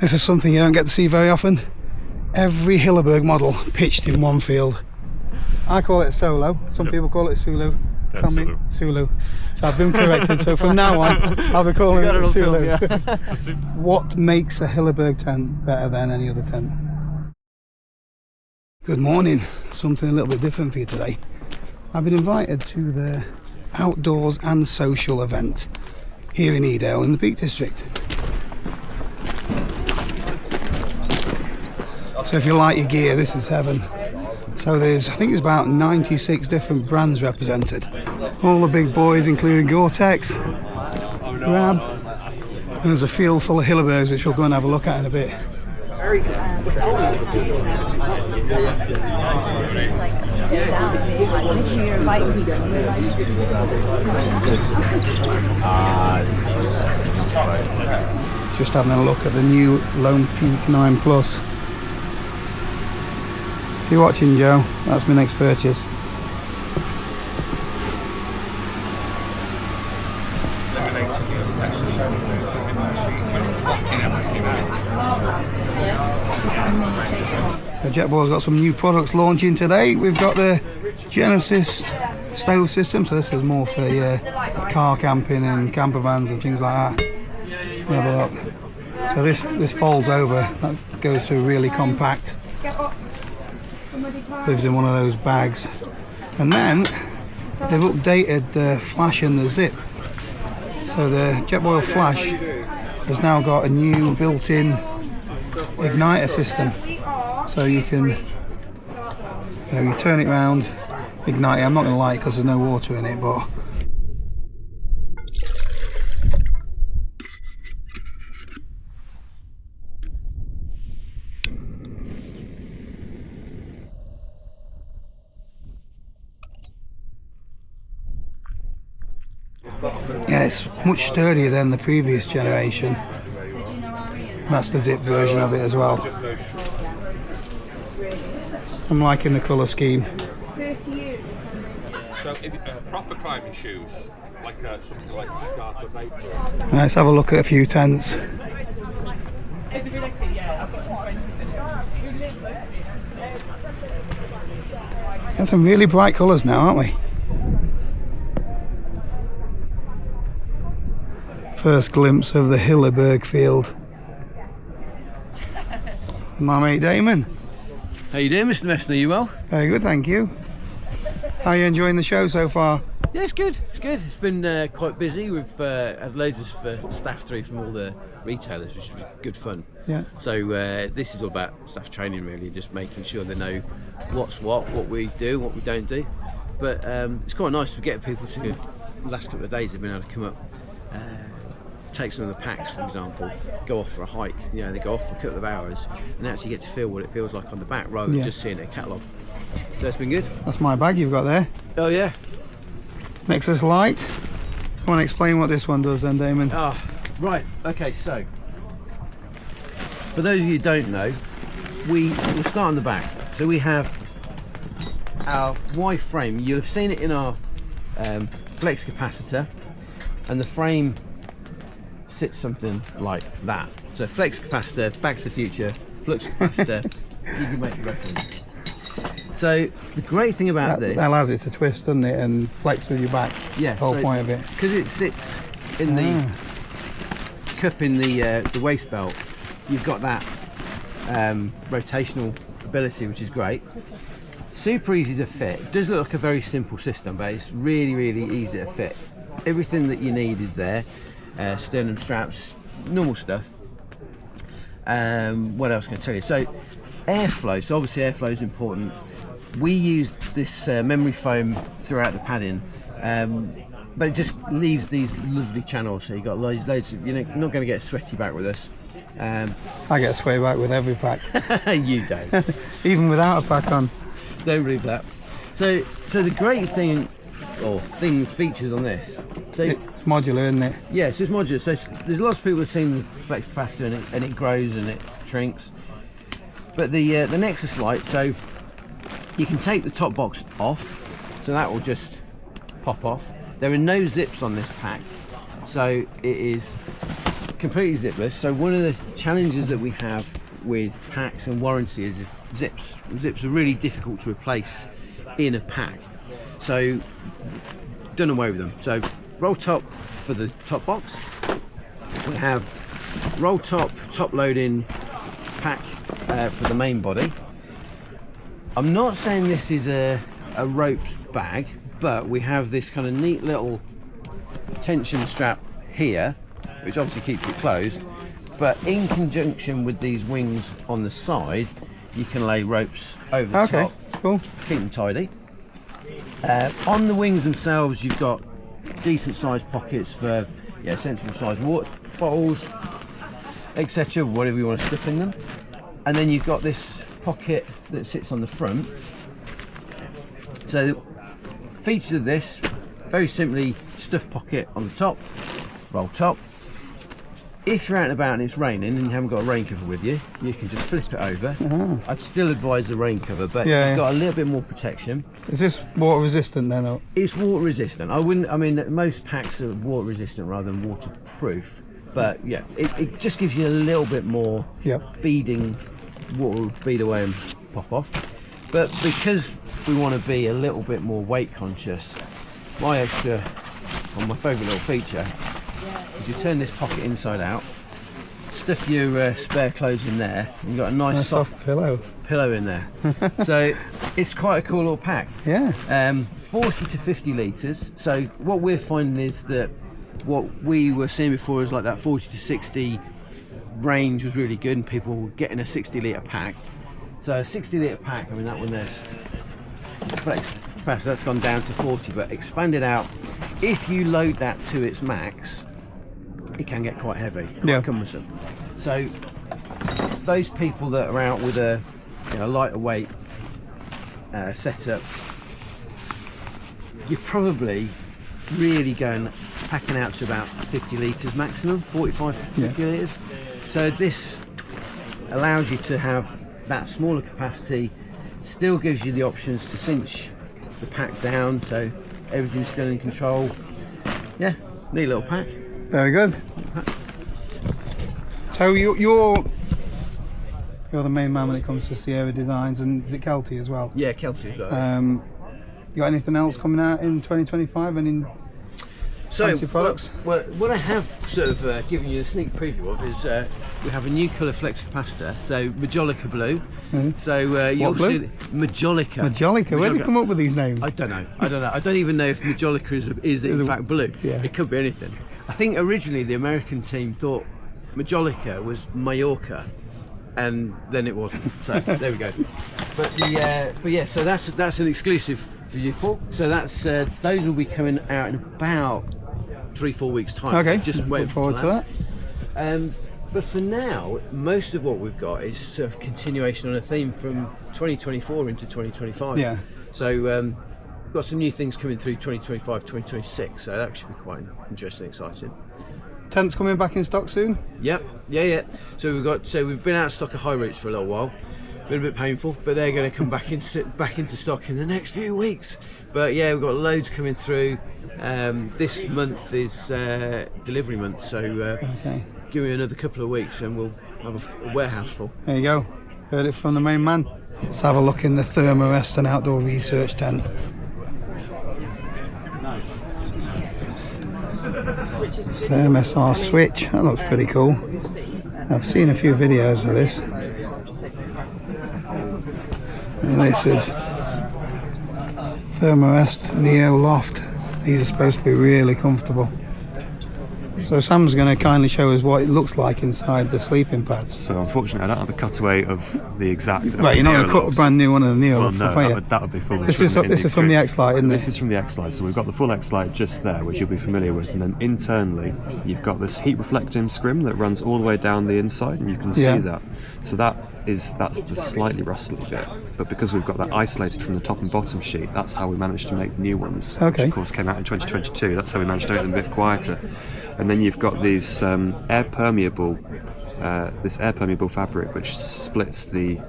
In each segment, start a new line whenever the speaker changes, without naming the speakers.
This is something you don't get to see very often. Every Hilleberg model pitched in one field. I call it a solo. Some people call it a Sulu.
Yeah, Sulu.
Sulu. So I've been corrected. So from now on, I'll be calling it a Sulu. What makes a Hilleberg tent better than any other tent? Good morning. Something a little bit different for you today. I've been invited to the outdoors and social event here in Edale in the Peak District. So if you like your gear, this is heaven. So I think there's about 96 different brands represented. All the big boys, including Gore-Tex, Grab. And there's a field full of Hillebergs, which we'll go and have a look at in a bit. Just having a look at the new Lone Peak 9 Plus. If you're watching, Joe, that's my next purchase. So Jetboil's got some new products launching today. We've got the Genesis stove system, so this is more for car camping and camper vans and things like that. Have a look. So this folds over, that goes through really compact. Lives in one of those bags. And then they've updated the flash and the zip. So the Jetboil flash has now got a new built-in igniter system. So you can, you turn it around, ignite it. I'm not going to light it because there's no water in it, but yeah, it's much sturdier than the previous generation. That's the zip version of it as well. I'm liking the colour scheme.
So, proper climbing shoes, like something like Scarpa Vapor.
Let's have a look at a few tents. Got some really bright colours now, aren't we? First glimpse of the Hilleberg field. My mate Damon.
How you doing, Mr. Messner? You well?
Very good, thank you. How are you enjoying the show so far?
Yeah, it's good. It's good. It's been quite busy. We've had loads of staff through from all the retailers, which was good fun.
Yeah.
So this is all about staff training, really, just making sure they know what's what we do, what we don't do. But it's quite nice to get people to. The last couple of days they've been able to come up. Take some of the packs, for example, go off for a hike. They go off for a couple of hours and actually get to feel what it feels like on the back rather than just seeing a catalogue. So it's been good.
That's my bag you've got there.
Oh yeah.
Nexus Light. Come on, explain what this one does then, Damon.
Right. Okay. So for those of you who don't know, we'll start on the back. So we have our Y frame. You'll have seen it in our flex capacitor, and the frame sits something like that. So flex capacitor, Back to the Future, flux capacitor, you can make the reference. So the great thing about this...
That allows it to twist, doesn't it, and flex with your back.
Yeah.
The whole point of it.
Because it sits in the cup in the waist belt, you've got that rotational ability, which is great. Super easy to fit. It does look like a very simple system, but it's really, really easy to fit. Everything that you need is there. Sternum straps, normal stuff. What else can I tell you? So airflow, so obviously airflow is important. We use this memory foam throughout the padding, but it just leaves these lovely channels, so you've got loads of, you're not going to get a sweaty back with us.
I get a sway back with every pack.
You don't.
Even without a pack on.
Don't read that. So the great thing, or features on this. So
it's modular, isn't it?
Yeah, so it's modular. So there's lots of people who've seen the flex capacitor and it grows and it shrinks. But the Nexus Light, so you can take the top box off, so that will just pop off. There are no zips on this pack, so it is completely zipless. So one of the challenges that we have with packs and warranty is zips. Zips are really difficult to replace in a pack. So done away with them. So roll top for the top box. We have roll top loading pack for the main body. I'm not saying this is a ropes bag, but we have this kind of neat little tension strap here, which obviously keeps it closed, but in conjunction with these wings on the side, you can lay ropes over the top.
Cool.
Keep them tidy. On the wings themselves, you've got decent sized pockets for sensible sized water bottles, etc., whatever you want to stuff in them. And then you've got this pocket that sits on the front. So the features of this, very simply, stuff pocket on the top, roll top. If you're out and about and it's raining and you haven't got a rain cover with you, you can just flip it over. I'd still advise the rain cover, but you've got a little bit more protection.
Is this water resistant then? Or?
It's water resistant. I mean, most packs are water resistant rather than waterproof, but yeah, it just gives you a little bit more beading. Water will bead away and pop off. But because we want to be a little bit more weight conscious, my favourite little feature is you turn this pocket inside out, stuff your spare clothes in there, and you've got a nice soft pillow in there. So it's quite a cool little pack. 40 to 50 litres. So what we're finding is that what we were seeing before is like that 40 to 60 range was really good and people were getting a 60 litre pack. So a 60 litre pack, I mean that one there's flex capacity, that's gone down to 40, but expanded out, if you load that to its max, it can get quite heavy, quite cumbersome. So those people that are out with a lighter weight setup, you're probably really going packing out to about 50 litres maximum, 45, 50 litres. So this allows you to have that smaller capacity, still gives you the options to cinch the pack down, so everything's still in control. Yeah, neat little pack.
Very good. So you're the main man when it comes to Sierra designs, and is it Kelty as well?
Yeah, Kelty as well.
You got anything else coming out in 2025? Any fancy products?
Well, what I have sort of given you a sneak preview of is we have a new colour flex capacitor, so Majolica blue. So you'll see Majolica.
Majolica. Where do you come up with these names?
I don't know. I don't even know if Majolica is in fact blue. It could be anything. I think originally the American team thought Majolica was Mallorca, and then it wasn't. So there we go. But yeah, so that's an exclusive for you, Paul. So that's those will be coming out in about 3-4 weeks time.
Okay,
just
look forward to that.
But for now, most of what we've got is sort of continuation on a theme from 2024 into 2025.
Yeah.
So we've got some new things coming through 2025, 2026. So that should be quite interesting, exciting.
Tents coming back in stock soon?
Yep. Yeah. So we've been out of stock of high roots for a little while. Been a bit painful, but they're going to come back into stock in the next few weeks. But yeah, we've got loads coming through. This month is delivery month, so give me another couple of weeks and we'll have a warehouse full.
There you go. Heard it from the main man. Let's have a look in the Thermarest and Outdoor Research tent. Thermostar switch, that looks pretty cool. I've seen a few videos of this. And this is Thermarest Neo Loft. These are supposed to be really comfortable. So Sam's going to kindly show us what it looks like inside the sleeping pads.
So unfortunately I don't have a cutaway of the exact...
Right, you're not going to cut a brand new one of the Neo Loft,
no, that would be foolish.
This is from the X-Lite, isn't it?
This is from the X-Lite, so we've got the full X-Lite just there, which you'll be familiar with, and then internally you've got this heat reflecting scrim that runs all the way down the inside, and you can see that. So that's the slightly rustly bit, but because we've got that isolated from the top and bottom sheet, that's how we managed to make the new ones, which of course came out in 2022. That's how we managed to make them a bit quieter. And then you've got these air permeable fabric which splits the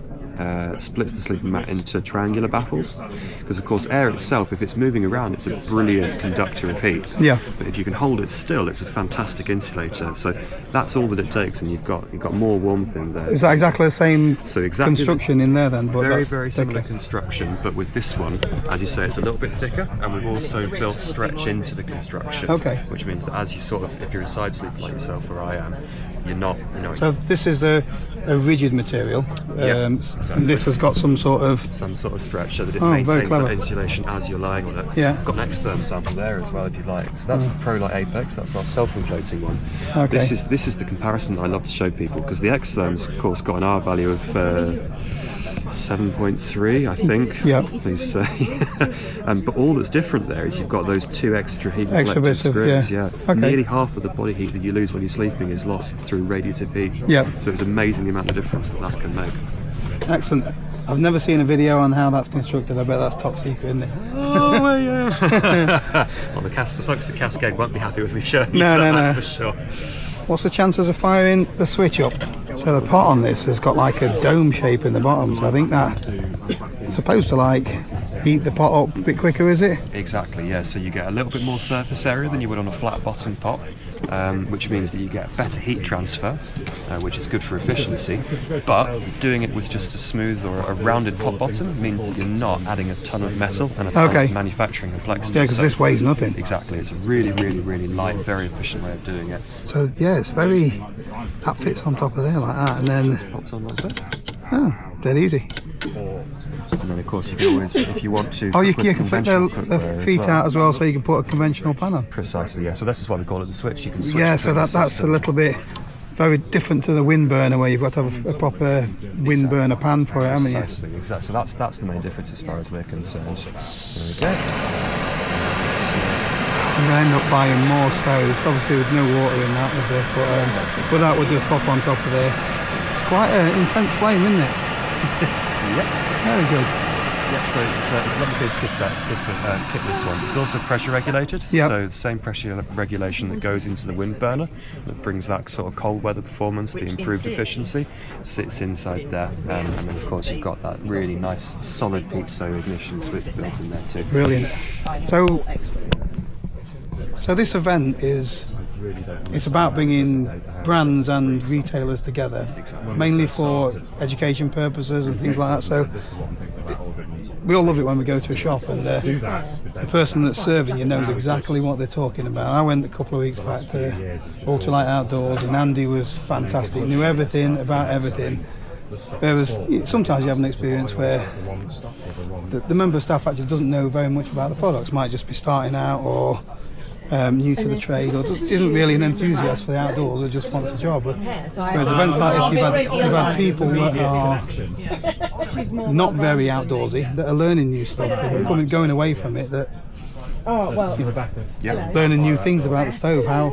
splits the sleeping mat into triangular baffles, because of course air itself, if it's moving around, it's a brilliant conductor of heat.
Yeah.
But if you can hold it still, it's a fantastic insulator. So that's all that it takes, and you've got more warmth in there.
Is that exactly the same construction in there then? But
Very similar construction, but with this one, as you say, it's a little bit thicker, and we've also built stretch into the construction.
Okay.
Which means that as you sort of, if you're a side sleeper like yourself or I am, you're not.
So this is a rigid material, and this has got some sort of
stretch so that it maintains that insulation as you're lying on it.
Yeah.
Got an extherm sample there as well if you like. So that's the ProLite Apex. That's our self-inflating one.
Okay.
This is the comparison that I love to show people, because the extherm's of course got an R value of 7.3, I think.
Yeah.
Please say. But all that's different there is you've got those two extra heat reflective
bits of,
scrims.
Okay.
Nearly half of the body heat that you lose when you're sleeping is lost through radiative heat.
Yeah.
So it's amazing the amount of difference that can make.
Excellent. I've never seen a video on how that's constructed. I bet that's top secret, isn't it?
Oh, well, yeah. Well, the folks at Cascade won't be happy with me showing you that, that's for sure.
What's the chances of firing the switch up? So the pot on this has got like a dome shape in the bottom, so I think that it's supposed to like heat the pot up a bit quicker, is it?
Exactly, yeah. So you get a little bit more surface area than you would on a flat bottom pot, which means that you get better heat transfer, which is good for efficiency. But doing it with just a smooth or a rounded pot bottom means that you're not adding a ton of metal and a ton of manufacturing complexity.
Yeah, because this weighs nothing.
Exactly, it's a really light, very efficient way of doing it.
So yeah, it's very, that fits on top of there like that, and then
pops on like that.
Oh, dead easy.
And then of course you can always, if you want to,
you can flip the feet out as well, so you can put a conventional pan on.
Precisely, yeah. So this is what we call it the switch. You can switch.
Yeah, so that's a little bit very different to the wind burner, where you've got to have a proper wind burner pan for it, haven't you?
Exactly. So that's the main difference as far as we're concerned. There we go.
I'm going to end up buying more stoves. Obviously there's no water in that, is there? But that would just pop on top of there. It's quite an intense flame, isn't it?
Yep.
Very good.
Yep, so it's a lovely piece of kit, this one. It's also pressure regulated, so the same pressure regulation that goes into the wind burner that brings that sort of cold weather performance, the improved efficiency, sits inside there. And then of course you've got that really nice solid piezo ignition switch built in there too.
Brilliant. So this event it's about bringing brands and retailers together, mainly for education purposes and things like that. So we all love it when we go to a shop and the person that's serving you knows exactly what they're talking about. I went a couple of weeks back to Ultralight Outdoors and Andy was fantastic, knew everything about everything. Sometimes you have an experience where the member of staff actually doesn't know very much about the products, might just be starting out or new to the trade, or isn't really an enthusiast for the outdoors, or just wants a job. Whereas events like this, you've had people that are not very outdoorsy, that are learning new stuff, and going away from it, that learning new things about the stove, how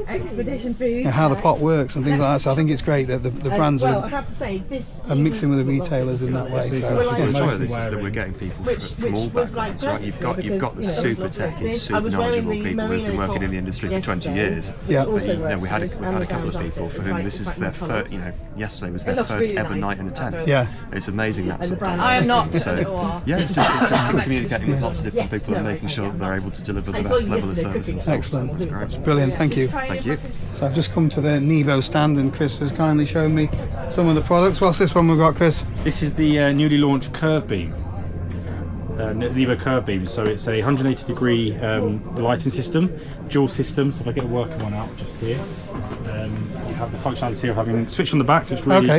the pot works and things like that. So I think it's great that the brands are mixing with the retailers in that way. So
the joy of this is that we're getting people from all backgrounds, right? You've got the super techy, super knowledgeable people who've been working in the industry for 20 years.
Yeah.
But, we've had a couple of people for whom this is their first. Yesterday was their first ever night in a tent.
Yeah.
It's amazing that sort of thing.
I am not.
So it's just communicating with lots of different people and making sure that they're able to deliver the best level of service and stuff.
Excellent.
That's great.
It's brilliant. Thank you.
Thank you.
So I've just come to the Nebo stand and Chris has kindly shown me some of the products. What's this one we've got, Chris?
This is the newly launched Curve Beam. Nebo Curve Beam. So it's a 180 degree lighting system, dual system. So if I get a working one out just here, you have the functionality of having a switch on the back. So it's really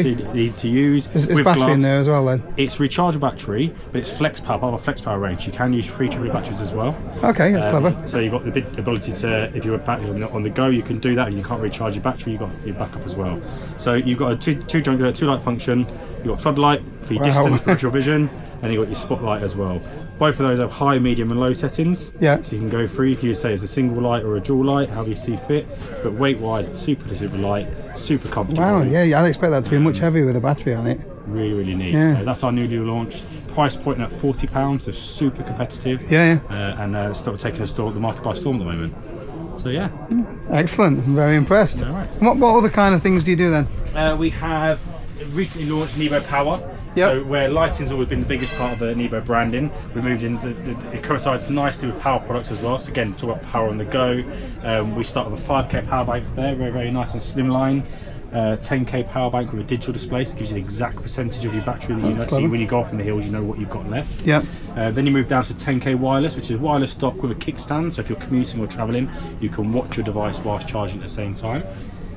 easy to use.
Is battery in there as well then?
It's rechargeable battery, but it's flex power, part of a flex power range. You can use free AAA batteries as well.
Okay, that's clever.
So you've got the ability to, if your battery's on the go, you can do that. If you can't recharge your battery, you've got your backup as well. So you've got a two light function. You've got floodlight for your distance, peripheral vision, and you've got your spotlight as well. Both of those have high, medium and low settings. Yeah. So you can go through if you say it's a single light or a dual light, however you see fit. But weight wise, it's super light, super comfortable.
Wow, yeah, I'd expect that to be much heavier with a battery on it.
Really neat.
Yeah.
So that's our newly launched. Price point at £40, so super competitive.
Yeah.
And still taking the market by storm at the moment. So yeah.
Excellent. I'm very impressed.
All right.
What other kind of things do you do then?
We have recently launched Nebo Power.
Yep.
So where lighting's always been the biggest part of the Nebo branding, we moved into it coincides nicely with power products as well. So again, talk about power on the go. We start with a 5K power bank there, very, very nice and slimline. 10K power bank with a digital display, so it gives you the exact percentage of your battery that you know. So when you go off in the hills, you know what you've got left.
Yeah.
Then you move down to 10K wireless, which is wireless dock with a kickstand. So if you're commuting or traveling, you can watch your device whilst charging at the same time.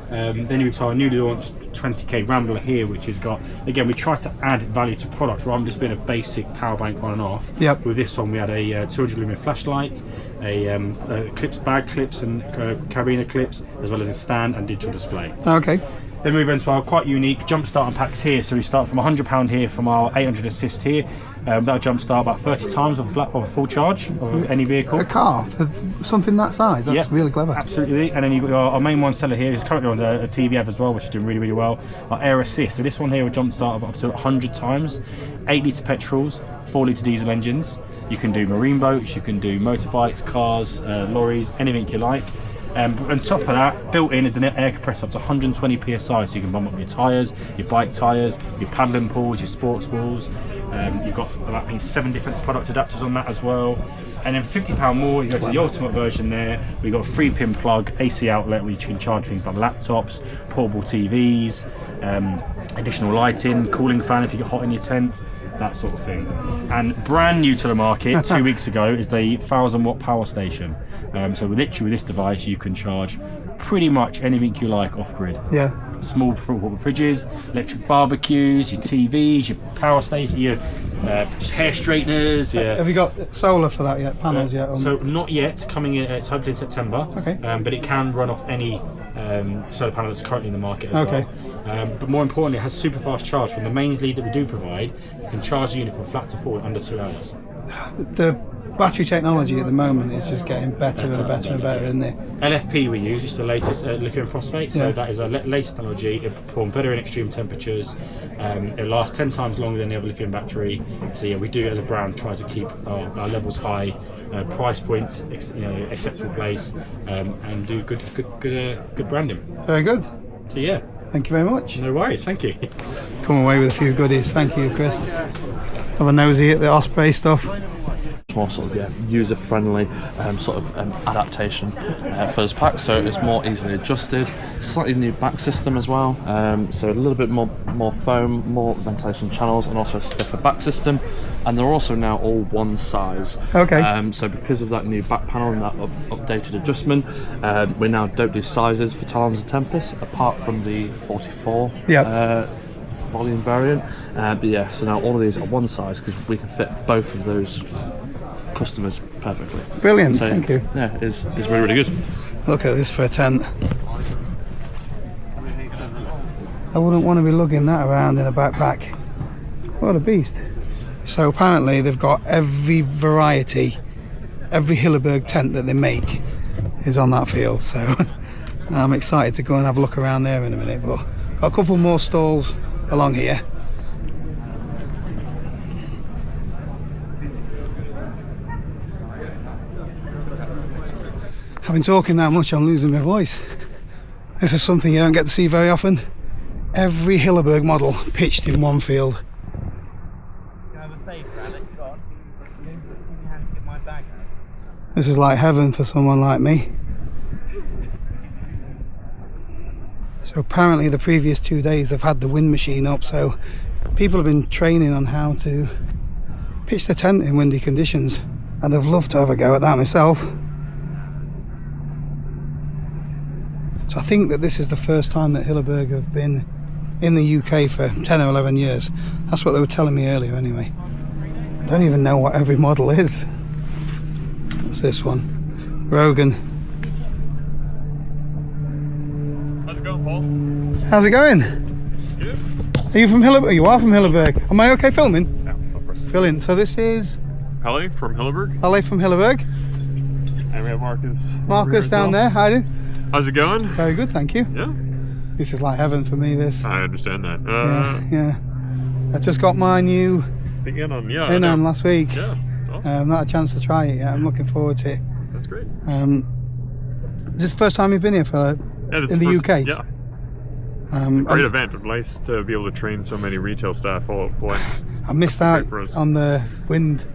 Then you move to our newly launched 20K Rambler here, which has got, again, we try to add value to products rather than just being a basic power bank on and off.
Yep.
With this one, we had a 200 lumen flashlight, a clips, bag clips and carabiner clips, as well as a stand and digital display.
Okay.
Then we move into our quite unique jump start packs here. So we start from £100 here from our 800 assist here. That'll jump start about 30 times of a full charge of any vehicle.
A car for something that size. That's really clever.
Absolutely. And then you've got our main one seller here is currently on a TVF as well, which is doing really, really well. Our air assist. So this one here will jump start up to 100 times. 8 litre petrols, 4 litre diesel engines. You can do marine boats, you can do motorbikes, cars, lorries, anything you like. On top of that, built in is an air compressor up to 120 psi, so you can bump up your tyres, your bike tyres, your paddling pools, your sports balls. You've got about 7 different product adapters on that as well. And then £50 more, you go to the ultimate version there. We've got a 3-pin plug, AC outlet, where you can charge things like laptops, portable TVs, additional lighting, cooling fan if you get hot in your tent, that sort of thing. And brand new to the market 2 weeks ago is the 1000-watt power station. So literally with this device you can charge pretty much anything you like off-grid.
Yeah.
Small fridges, electric barbecues, your TVs, your power station, your hair straighteners.
Have you got solar for that yet? Panels yet?
So not yet. Coming in, it's hopefully in September.
Okay.
But it can run off any solar panel that's currently in the market as well. But more importantly, it has super fast charge. From the mains lead that we do provide, you can charge the unit from flat to full in under 2 hours. The
battery technology at the moment is just getting better and better and better, isn't it?
LFP we use, it's the latest lithium phosphate, so that is our latest technology. It performs better in extreme temperatures. It lasts 10 times longer than the other lithium battery. So yeah, we do as a brand try to keep our levels high, price points, acceptable place, and do good branding.
Very good.
So yeah.
Thank you very much.
No worries, thank you.
Come away with a few goodies. Thank you, Chris. Have a nosy at the Osprey stuff.
More sort of user-friendly adaptation for this pack, so it's more easily adjusted. Slightly new back system as well, so a little bit more foam, more ventilation channels, and also a stiffer back system. And they're also now all one size.
Okay.
So because of that new back panel and that updated adjustment, we now don't do sizes for Talons and Tempest apart from the 44. Volume variant. But yeah, so now all of these are one size because we can fit both of those customers perfectly.
Brilliant,
so,
thank you.
Yeah, it's really, really good.
Look at this for a tent. I wouldn't want to be lugging that around in a backpack. What a beast. So apparently they've got every variety, every Hilleberg tent that they make is on that field, so I'm excited to go and have a look around there in a minute, but got a couple more stalls along here. I've been talking that much, I'm losing my voice. This is something you don't get to see very often. Every Hilleberg model pitched in one field. This is like heaven for someone like me. So apparently the previous 2 days they've had the wind machine up, so people have been training on how to pitch the tent in windy conditions, and I'd love to have a go at that myself. So I think that this is the first time that Hilleberg have been in the UK for 10 or 11 years. That's what they were telling me earlier anyway. I don't even know what every model is. What's this one? Rogan.
How's it going, Paul?
How's it going?
Good.
Are you from Hilleberg? You are from Hilleberg. Am I okay filming?
Yeah, of course.
Brilliant. So this is
Pele from Hilleberg.
Pele from Hilleberg.
And we have Marcus.
Marcus down there. Hiding.
How's it going?
Very good, thank you.
Yeah.
This is like heaven for me, this.
I understand that.
Yeah. I just got my new
Thing in on,
in last week.
Yeah, it's awesome.
Not a chance to try it yet. I'm looking forward to it.
That's great.
Is this the first time you've been here for
Yeah, this
in
is
the
first,
UK?
Yeah.
Great event. Nice to be able to train so many retail staff all at once.
I missed out on the wind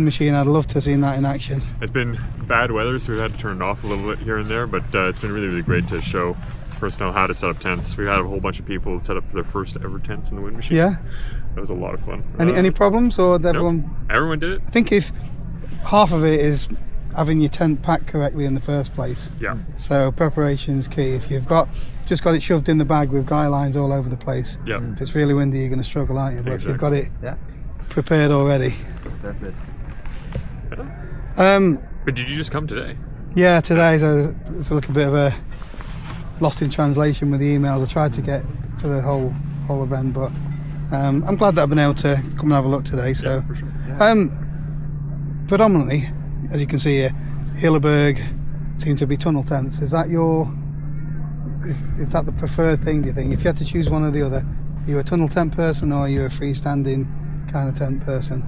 machine. I'd love to have seen that in action.
It's been bad weather, so we've had to turn it off a little bit here and there, but it's been really, really great to show personnel how to set up tents. We had a whole bunch of people set up their first ever tents in the wind machine.
Yeah.
That was a lot of fun.
Any problems, or did everyone?
No, everyone did it.
I think if half of it is having your tent packed correctly in the first place.
Yeah.
So preparation is key. If you've just got it shoved in the bag with guy lines all over the place,
Yeah.
if it's really windy, you're going to struggle, aren't you? But
Exactly.
if you've got it prepared already.
That's it.
But did you just come today?
Yeah, today it's a little bit of a lost in translation with the emails I tried to get for the whole event, but I'm glad that I've been able to come and have a look today. So,
Yeah, for sure.
Predominantly, as you can see here, Hilleberg seem to be tunnel tents. Is that is that the preferred thing, do you think? If you had to choose one or the other, are you a tunnel tent person or are you a freestanding kind of tent person?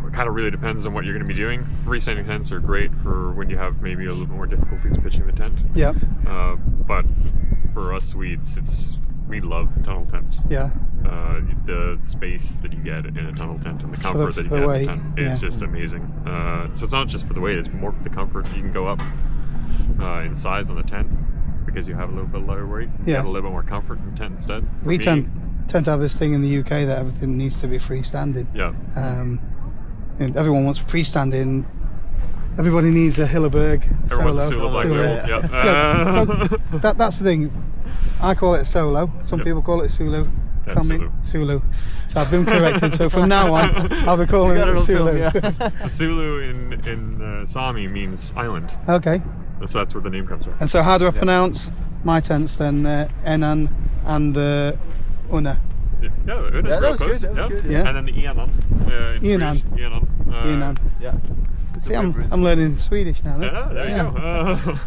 It kind of really depends on what you're going to be doing. Freestanding tents are great for when you have maybe a little more difficulties pitching the tent.
Yeah.
But for us Swedes, we love tunnel tents.
Yeah.
The space that you get in a tunnel tent and the comfort that you
the
get
weight,
in a tent is just amazing. So it's not just for the weight; it's more for the comfort. You can go up in size on the tent because you have a little bit lighter weight. You
Yeah.
have a little bit more comfort in the tent instead. For
We
me,
tend to have this thing in the UK that everything needs to be freestanding.
Yeah.
And everyone wants freestanding. Everybody needs a Hilleberg
Everyone wants a
solo.
Sula Black
to,
Label.
Yeah, so that's the thing. I call it a solo. Some people call it a Sulu.
Yeah,
Tell me Sulu. So I've been corrected. So from now on, I'll be calling it a Sulu.
So Sulu in Sami means island.
Okay.
So that's where the name comes from.
And so how do I pronounce my tents then? Enan and Una.
Yeah,
that
real
was
close.
good, that was good,
yeah.
And then the Ianan. In
Ianan.
Swedish. Ianan.
Enan.
Yeah.
See, I'm learning Swedish now. Then.
Yeah, there you go.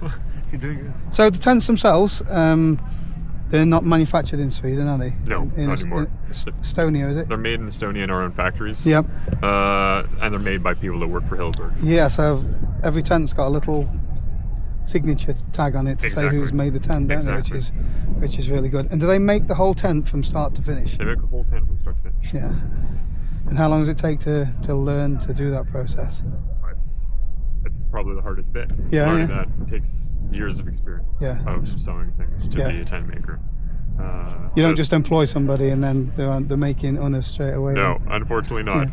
You're doing good.
So the tents themselves, they're not manufactured in Sweden, are they?
No, not anymore.
Estonia, is it?
They're made in Estonia in our own factories.
Yep.
And they're made by people that work for Hilleberg.
Yeah, so every tent's got a little signature tag on it to say who's made the tent, don't they? Which is really good. And do they make the whole tent from start to finish?
They make a whole tent from start to finish.
Yeah. And how long does it take to learn to do that process?
It's probably the hardest bit.
Yeah,
Learning
yeah.
that takes years of experience of sewing things to be a tent maker.
You don't just employ somebody and then they're making unas straight away.
No, unfortunately not.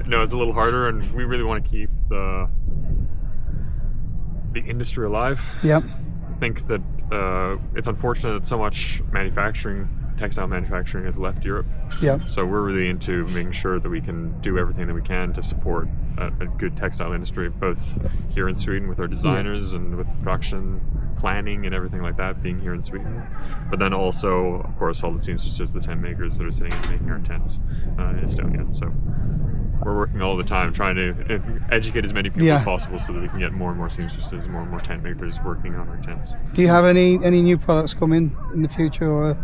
No, it's a little harder, and we really want to keep the industry alive.
Yep.
I think that it's unfortunate that so much textile manufacturing has left Europe.
Yep.
So we're really into making sure that we can do everything that we can to support a good textile industry, both here in Sweden with our designers and with production planning and everything like that being here in Sweden. But then also, of course, all the seamstresses, the tent makers that are sitting and making our tents in Estonia. So we're working all the time trying to educate as many people as possible so that we can get more and more seamstresses and more tent makers working on our tents.
Do you have any new products coming in the future, or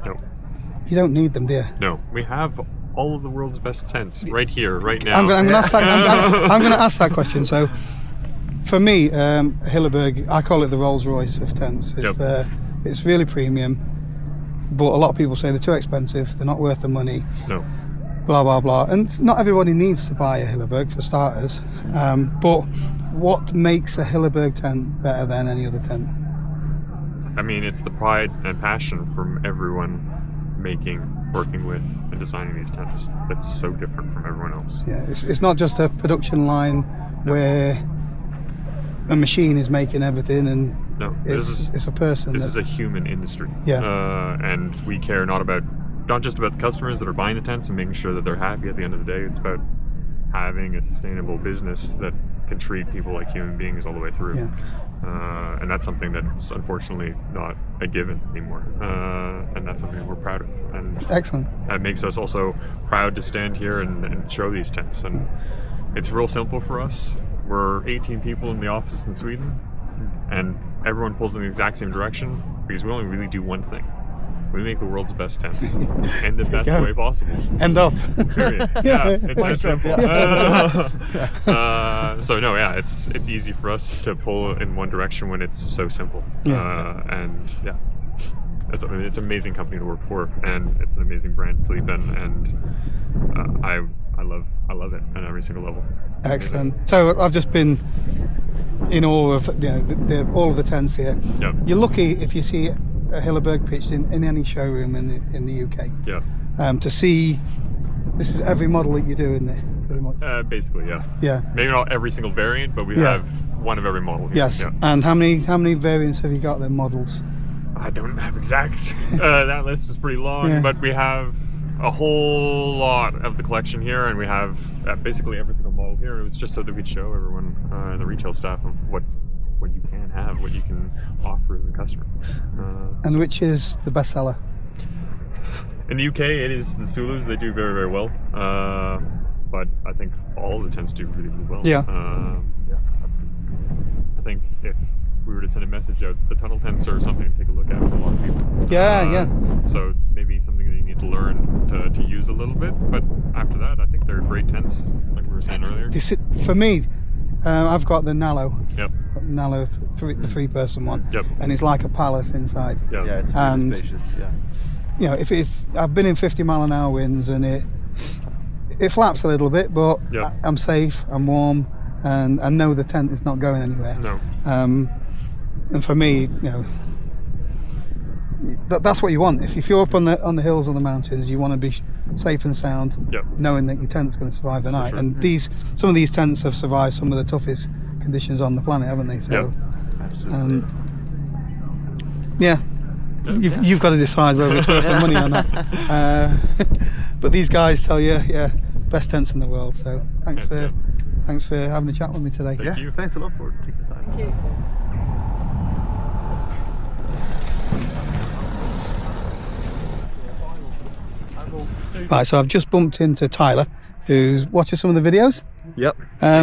No.
you don't need them, do you?
No, we have all of the world's best tents right here, right now.
I'm going to ask that question. So, for me, Hilleberg, I call it the Rolls Royce of tents. It's really premium, but a lot of people say they're too expensive. They're not worth the money.
No.
Blah blah blah. And not everybody needs to buy a Hilleberg for starters. But what makes a Hilleberg tent better than any other tent?
I mean, it's the pride and passion from everyone working with and designing these tents that's so different from everyone else.
Yeah, it's not just a production line where a machine is making everything, and it's a person.
This is a human industry.
Yeah.
And we care not just about the customers that are buying the tents and making sure that they're happy at the end of the day. It's about having a sustainable business that can treat people like human beings all the way through.
Yeah.
And that's something that's unfortunately not a given anymore. And that's something we're proud of. And
excellent.
That makes us also proud to stand here and show these tents. And it's real simple for us. We're 18 people in the office in Sweden, and everyone pulls in the exact same direction because we only really do one thing. We make the world's best tents in the best way possible.
End up.
Period. Yeah, it's that simple. So no, yeah, it's easy for us to pull in one direction when it's so simple. And it's an amazing company to work for, and it's an amazing brand to sleep in, and I love it at every single level.
Excellent. So I've just been in all of all of the tents here.
Yeah.
You're lucky if you see a Hilleberg pitched in any showroom in the UK.
Yeah.
To see, this is every model that you do in there, pretty much.
Basically, yeah.
Yeah.
Maybe not every single variant, but we
Yeah.
have one of every model here.
Yes.
Yeah.
And how many variants have you got then, models?
I don't have exact. That list was pretty long,
Yeah.
but we have a whole lot of the collection here, and we have basically every single model here. It was just so that we'd show everyone, the retail staff, of what you can have, what you can offer the customer.
And which is the bestseller?
In the UK, it is the Zulus. They do very, very well. But I think all of the tents do really, really well.
Yeah.
Yeah, absolutely. I think if we were to send a message out, the tunnel tents are something to take a look at for a lot of people.
Yeah.
So maybe something that you need to learn to use a little bit. But after that, I think they're great tents, like we were saying earlier.
For me, I've got the Nallo.
Yep.
Nallo, the three-person one.
Yep.
And it's like a palace inside.
Yeah.
Yeah, it's
And-
really spacious. Yeah.
You know, I've been in 50-mile-an-hour winds, and it flaps a little bit, but
Yeah.
I'm safe, I'm warm, and I know the tent is not going anywhere.
No.
And for me, that's what you want. If you're up on the hills or the mountains, you want to be safe and sound,
Yep.
knowing that your tent's going to survive the night.
sure.
And some of these tents have survived some of the toughest conditions on the planet, haven't they? So,
Yep.
Absolutely.
yeah. You've got to decide whether it's worth the money or not. But these guys tell you, best tents in the world. So thanks for having a chat with me today.
Thank you.
Thanks a lot for taking the time.
Right, so I've just bumped into Tyler, who's watching some of the videos.
Yep.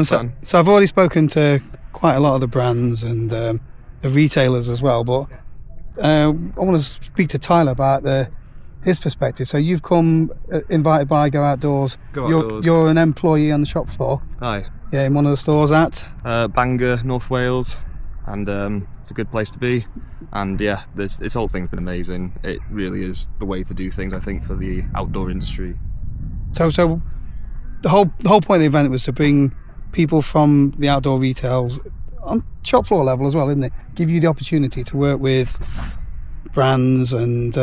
So I've already spoken to quite a lot of the brands and the retailers as well, but I want to speak to Tyler about his perspective. So you've come invited by Go Outdoors.
Go Outdoors.
You're an employee on the shop floor.
Hi.
Yeah, in one of the stores at.
Bangor, North Wales, and it's a good place to be. And yeah, this whole thing's been amazing. It really is the way to do things, I think, for the outdoor industry.
So the whole point of the event was to bring people from the outdoor retails on shop floor level as well, isn't it? Give you the opportunity to work with brands and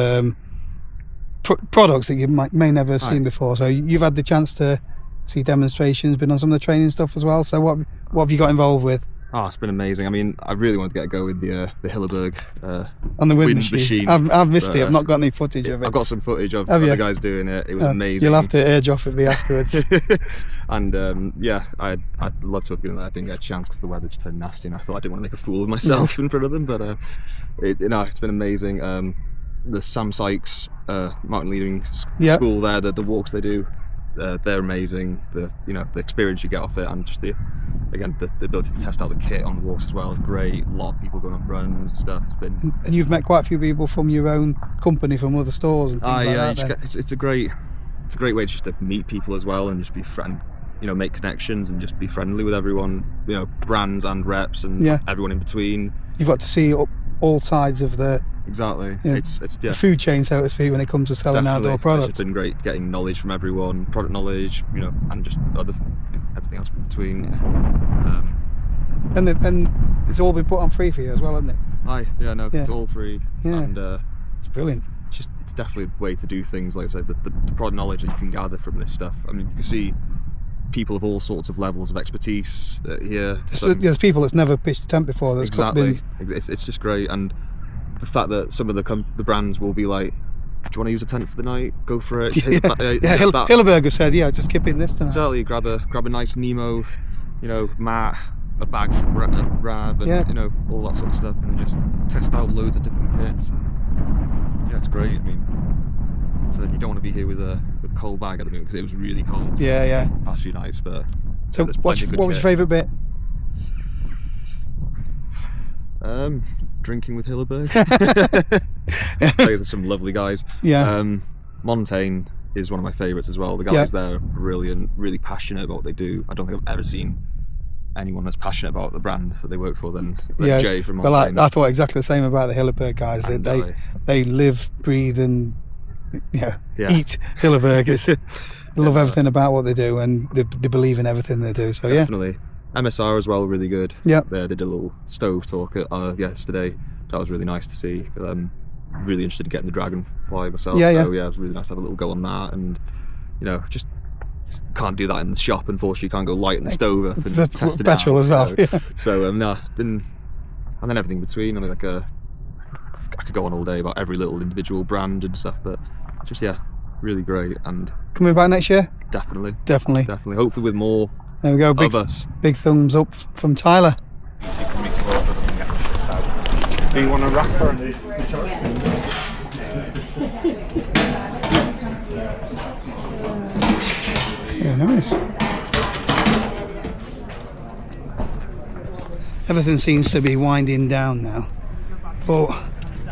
products that you may never have seen before. So you've had the chance to see demonstrations, been on some of the training stuff as well. So what have you got involved with?
Oh, it's been amazing. I mean, I really wanted to get a go with the Hilleberg
On the wind machine. I've missed it. I've not got any footage of it.
I've got some footage of
Have you?
the guys doing it. It was amazing.
You'll have to edge off at me afterwards.
And yeah, I'd love to have been there. I didn't get a chance because the weather just turned nasty, and I thought I didn't want to make a fool of myself in front of them. But it's been amazing. The Sam Sykes mountain leading school there, the walks they do, they're amazing. The experience you get off it, and just the ability to test out the kit on the walks as well is great. A lot of people going on runs and stuff. It's been.
And you've met quite a few people from your own company, from other stores and things like
yeah,
that.
it's a great way just to meet people as well, and just be make connections and just be friendly with everyone. Brands and reps and everyone in between.
You've got to see all sides of the
Exactly.
the
Yeah.
food chain, so to speak, when it comes to selling
Definitely.
outdoor products.
It's been great getting knowledge from everyone, product knowledge, and just everything else in between.
And it's all been put on free for you as well, hasn't it?
It's all free, and
It's brilliant.
it's definitely a way to do things. Like I said, the product knowledge that you can gather from this stuff. I mean, you can see people of all sorts of levels of expertise here.
There's people that's never pitched a tent before. That's
Exactly. It's just great, and the fact that some of the brands will be like, do you want to use a tent for the night? Go for it.
Hilleberg have said, just keep in this tonight.
Exactly. Grab a nice Nemo, mat, a bag from Rab, and all that sort of stuff, and just test out loads of different kits. And, it's great. I mean, so you don't want to be here with a cold bag at the moment because it was really cold. Past few nights, but
So
there's
what
plenty of good
was your
kit.
favourite bit?
Drinking with Hilleberg. There's some lovely guys. Montaigne is one of my favourites as well. The guys there are brilliant, really passionate about what they do. I don't think I've ever seen
anyone that's passionate about the brand that they work for than
Yeah,
Jay from
well,
Montaigne.
I thought exactly the same about the Hilleberg guys.
And
They live, breathe, and
Yeah.
eat Hillebergers. They love everything about what they do, and they believe in everything they do. So
Definitely. MSR as well, really good.
Yeah.
They did a little stove talk yesterday. That was really nice to see. Really interested in getting the Dragonfly myself.
Yeah,
So yeah, it was really nice to have a little go on that, and just can't do that in the shop. Unfortunately, you can't go light in the stove up and
That's
test it
petrol
out.
as well.
So no, it's been, and then everything between. I mean, I could go on all day about every little individual brand and stuff, but just really great, and
Coming back next year?
definitely. Hopefully with more
There we go.
of us.
Big thumbs up from Tyler.
Do you want a wrapper?
Very nice. Everything seems to be winding down now, but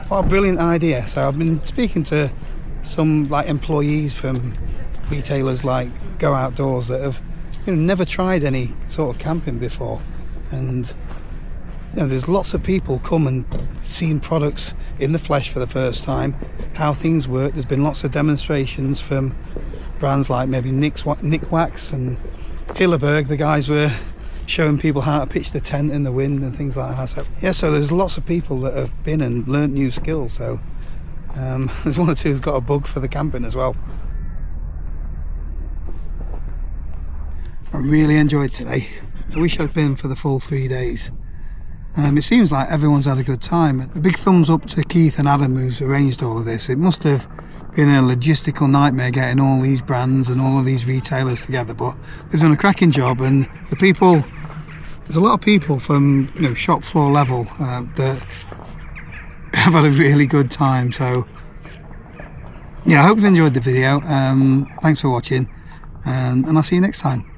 what a brilliant idea. So I've been speaking to some employees from retailers like Go Outdoors that have never tried any sort of camping before, and there's lots of people come and seen products in the flesh for the first time, how things work. There's been lots of demonstrations from brands like maybe Nick Wax and Hilleberg. The guys were showing people how to pitch the tent in the wind and things like that. So there's lots of people that have been and learnt new skills. So there's one or two who's got a bug for the camping as well. I really enjoyed today. I wish I'd been for the full 3 days. It seems like everyone's had a good time. A big thumbs up to Keith and Adam who's arranged all of this. It must have been a logistical nightmare getting all these brands and all of these retailers together, but they've done a cracking job, and the people, there's a lot of people from shop floor level that have had a really good time. So yeah, I hope you've enjoyed the video. Thanks for watching, and I'll see you next time.